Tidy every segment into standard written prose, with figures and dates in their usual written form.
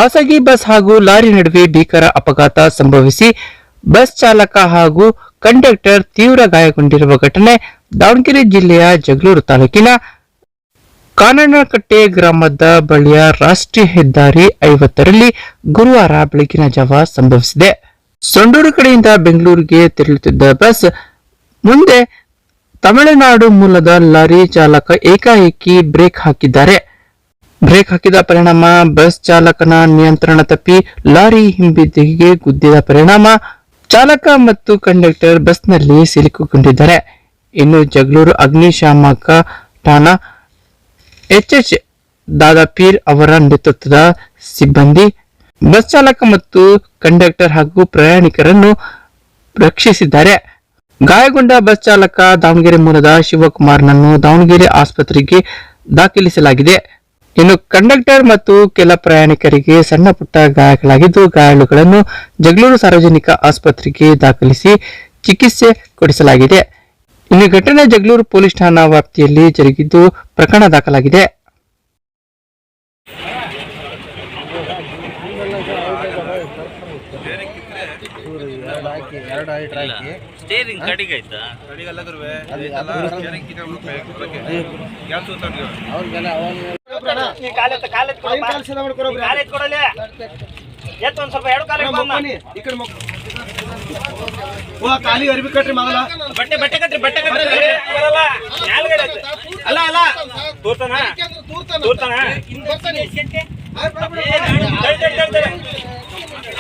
ಖಾಸಗಿ ಬಸ್ ಹಾಗೂ ಲಾರಿ ನಡುವೆ ಭೀಕರ ಅಪಘಾತ ಸಂಭವಿಸಿ ಬಸ್ ಚಾಲಕ ಹಾಗೂ ಕಂಡಕ್ಟರ್ ತೀವ್ರ ಗಾಯಗೊಂಡಿರುವ ಘಟನೆ ದಾವಣಗೆರೆ ಜಿಲ್ಲೆಯ ಜಗಳೂರು ತಾಲೂಕಿನ ಕಾನನಕಟ್ಟೆ ಗ್ರಾಮದ ಬಳಿಯ ರಾಷ್ಟ್ರೀಯ ಹೆದ್ದಾರಿ 50ರಲ್ಲಿ ಗುರುವಾರ ಬೆಳಗಿನ ಜಾವ ಸಂಭವಿಸಿದೆ. ಸೊಂಡೂರು ಕಡೆಯಿಂದ ಬೆಂಗಳೂರಿಗೆ ತೆರಳುತ್ತಿದ್ದ ಬಸ್ ಮುಂದೆ ತಮಿಳುನಾಡು ಮೂಲದ ಲಾರಿ ಚಾಲಕ ಏಕಾಏಕಿ ಬ್ರೇಕ್ ಹಾಕಿದ ಪರಿಣಾಮ ಬಸ್ ಚಾಲಕನ ನಿಯಂತ್ರಣ ತಪ್ಪಿ ಲಾರಿ ಹಿಂಬದಿಗೆ ಗುದ್ದಿದ ಪರಿಣಾಮ ಚಾಲಕ ಮತ್ತು ಕಂಡಕ್ಟರ್ ಬಸ್ನಲ್ಲಿ ಸಿಲುಕಿಕೊಂಡಿದ್ದಾರೆ. ಇನ್ನು ಜಗಳೂರು ಅಗ್ನಿಶಾಮಕ ಠಾಣಾ ಎಚ್ಎಚ್ ದಾದಾಪೀರ್ ಅವರ ನೇತೃತ್ವದ ಸಿಬ್ಬಂದಿ ಬಸ್ ಚಾಲಕ ಮತ್ತು ಕಂಡಕ್ಟರ್ ಹಾಗೂ ಪ್ರಯಾಣಿಕರನ್ನು ರಕ್ಷಿಸಿದ್ದಾರೆ. ಗಾಯಗೊಂಡ ಬಸ್ ಚಾಲಕ ದಾವಣಗೆರೆ ಮೂಲದ ಶಿವಕುಮಾರ್ನನ್ನು ದಾವಣಗೆರೆ ಆಸ್ಪತ್ರೆಗೆ ದಾಖಲಿಸಲಾಗಿದೆ. ಇನ್ನು ಕಂಡಕ್ಟರ್ ಮತ್ತು ಕೆಲ ಪ್ರಯಾಣಿಕರಿಗೆ ಸಣ್ಣ ಪುಟ್ಟ ಗಾಯಗಳಾಗಿದ್ದು ಗಾಯಾಳುಗಳನ್ನು ಜಗಳೂರು ಸಾರ್ವಜನಿಕ ಆಸ್ಪತ್ರೆಗೆ ದಾಖಲಿಸಿ ಚಿಕಿತ್ಸೆ ಕೊಡಿಸಲಾಗಿದೆ. ಇನ್ನು ಘಟನೆ ಜಗಳೂರು ಪೊಲೀಸ್ ಠಾಣಾ ವ್ಯಾಪ್ತಿಯಲ್ಲಿ ಜರುಗಿದ್ದು ಪ್ರಕರಣ ದಾಖಲಾಗಿದೆ. ಸ್ಟೇರಿಂಗ್ ಕಡಿಗೆ ಆಯ್ತಾ ಖಾಲಿ ಅರ್ಬಿ ಕಟ್ರಿ ಮಗಲ ಬಟ್ಟೆ ಬಟ್ಟೆ ಕಟ್ರಿ ಬಟ್ಟೆ ಕಟ್ರಿ ಅಲ್ಲ ಅಲ್ಲ ತೂರ್ತಾನ ತೂರ್ತಾನ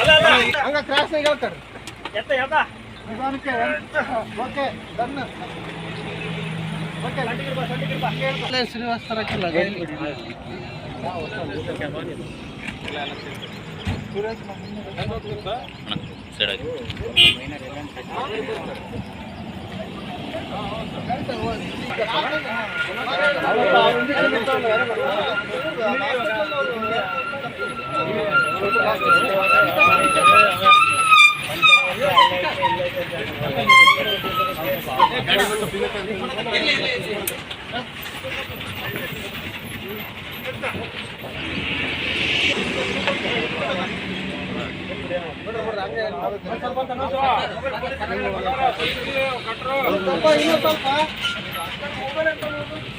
ಅಲ್ಲ ಅಲ್ಲ ಹಂಗ ಕ್ರಾಸ್ ನಾಗ ಹೇಳ್ತಾರೆ ಎತ್ತ ಎತ್ತ ನಿಧಾನಕ್ಕೆ ಓಕೆ ಡನ್ ಓಕೆ ಲಂಟಿಗೆ ಬಾ ಶ್ರೀನಿವಾಸ ತರಕಿಲ್ಲ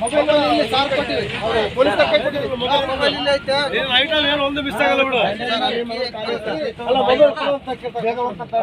ಮೊಬೈಲ್ ಸಾರ್ ಕೊಟ್ಟಿವಿ ಪೊಲೀಸ್ ಕೈ ಕೊಟ್ಟಿವಿ ಮೊಬೈಲ್ ಇಲ್ಲ ಐತೆ ಐಟಮ್ ಏನು ಒಂದು ಮಿಸ್ ಆಗಲ್ಲ ಬಿಡು ಅಲ್ಲ ಮೊಬೈಲ್ ಬೇಗ ಹೋಗ್ತಾ